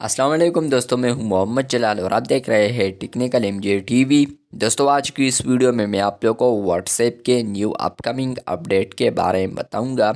अस्सलाम वालेकुम दोस्तों, मैं हूं मोहम्मद जलाल और आप देख रहे हैं टेक्निकल एमजे टीवी। दोस्तों, आज की इस वीडियो में मैं आप लोगों को व्हाट्सएप के न्यू अपकमिंग अपडेट के बारे में बताऊंगा।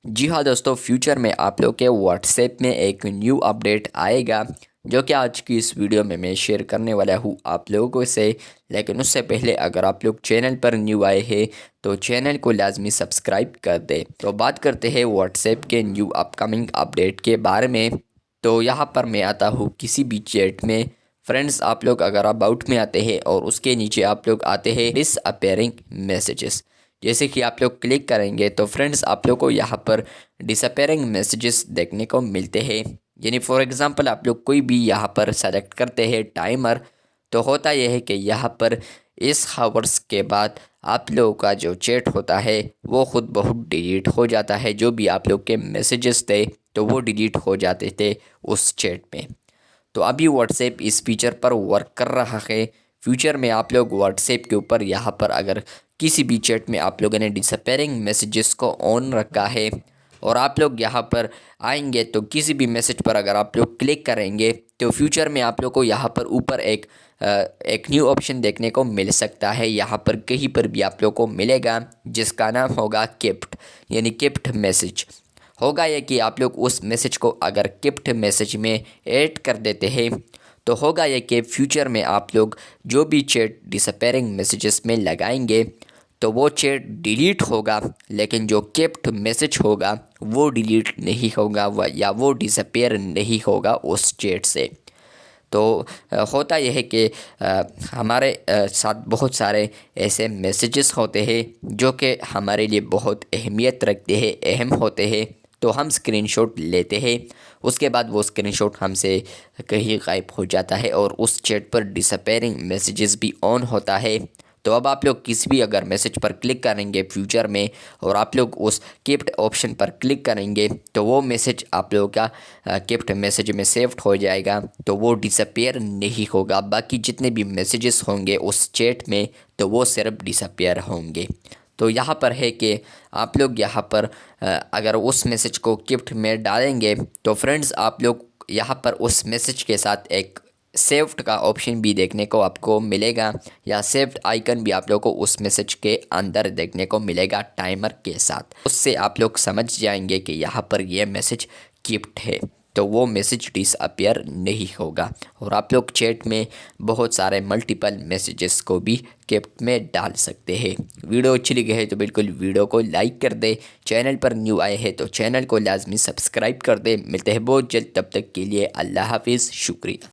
जी हाँ दोस्तों, फ्यूचर में आप लोग के व्हाट्सएप में एक न्यू अपडेट आएगा जो कि आज की इस वीडियो में मैं शेयर करने वाला हूँ आप लोगों से। लेकिन उससे पहले अगर आप लोग चैनल पर न्यू आए हैं तो चैनल को लाजमी सब्सक्राइब कर दें। तो बात करते हैं व्हाट्सएप के न्यू अपकमिंग अपडेट के बारे में। तो यहाँ पर मैं आता हूँ किसी भी चैट में। फ्रेंड्स, आप लोग अगर अबाउट में आते हैं और उसके नीचे आप लोग आते हैं डिसअपेयरिंग मैसेजेस, जैसे कि आप लोग क्लिक करेंगे तो फ्रेंड्स आप लोग को यहाँ पर डिसअपेयरिंग मैसेजेस देखने को मिलते हैं। यानी फॉर एग्ज़ाम्पल आप लोग कोई भी यहाँ पर सेलेक्ट करते हैं टाइमर, तो होता यह है कि यहाँ पर इस हावर्स के बाद आप लोगों का जो चैट होता है वो खुद बहुत डिलीट हो जाता है। जो भी आप लोग के मैसेजेस थे तो वो डिलीट हो जाते थे उस चैट में। तो अभी व्हाट्सएप इस फीचर पर वर्क कर रहा है। फ्यूचर में आप लोग व्हाट्सएप के ऊपर यहाँ पर अगर किसी भी चैट में आप लोगों ने डिसअपेयरिंग मैसेजेस को ऑन रखा है और आप लोग यहाँ पर आएंगे तो किसी भी मैसेज पर अगर आप लोग क्लिक करेंगे तो फ्यूचर में आप लोग को यहाँ पर ऊपर एक न्यू ऑप्शन देखने को मिल सकता है। यहाँ पर कहीं पर भी आप लोग को मिलेगा जिसका नाम होगा केप्ट, यानी केप्ट मैसेज। होगा ये कि आप लोग उस मैसेज को अगर केप्ट मैसेज में ऐड कर देते हैं तो होगा ये कि फ्यूचर में आप लोग जो भी चैट डिसअपेयरिंग मैसेजेस में लगाएंगे तो वो चैट डिलीट होगा, लेकिन जो केप्ट मैसेज होगा वो डिलीट नहीं होगा या वो डिसअपेयर नहीं होगा उस चैट से। तो होता यह है कि हमारे साथ बहुत सारे ऐसे मैसेजेस होते हैं जो कि हमारे लिए बहुत अहमियत रखते हैं, अहम होते हैं। तो हम स्क्रीनशॉट लेते हैं, उसके बाद वो स्क्रीनशॉट हमसे कहीं गायब हो जाता है और उस चैट पर डिसअपेयरिंग मैसेजेस भी ऑन होता है। तो अब आप लोग किसी भी अगर मैसेज पर क्लिक करेंगे फ्यूचर में और आप लोग उस कीप्ड ऑप्शन पर क्लिक करेंगे तो वो मैसेज आप लोगों का कीप्ड मैसेज में सेव्ड हो जाएगा, तो वो डिसअपेयर नहीं होगा। बाकी जितने भी मैसेजेस होंगे उस चैट में तो वो सिर्फ डिसअपेयर होंगे। तो यहाँ पर है कि आप लोग यहाँ पर अगर उस मैसेज को गिफ्ट में डालेंगे तो फ्रेंड्स आप लोग यहाँ पर उस मैसेज के साथ एक सेव्ड का ऑप्शन भी देखने को आपको मिलेगा, या सेव्ड आइकन भी आप लोग को उस मैसेज के अंदर देखने को मिलेगा टाइमर के साथ। उससे आप लोग समझ जाएंगे कि यहाँ पर ये मैसेज गिफ्ट है, तो वो मैसेज डिसअपियर नहीं होगा। और आप लोग चैट में बहुत सारे मल्टीपल मैसेजेस को भी केप्ट में डाल सकते हैं। वीडियो अच्छी लगी है तो बिल्कुल वीडियो को लाइक कर दे। चैनल पर न्यू आए हैं तो चैनल को लाजमी सब्सक्राइब कर दे। मिलते हैं बहुत जल्द, तब तक के लिए अल्लाह हाफिज़, शुक्रिया।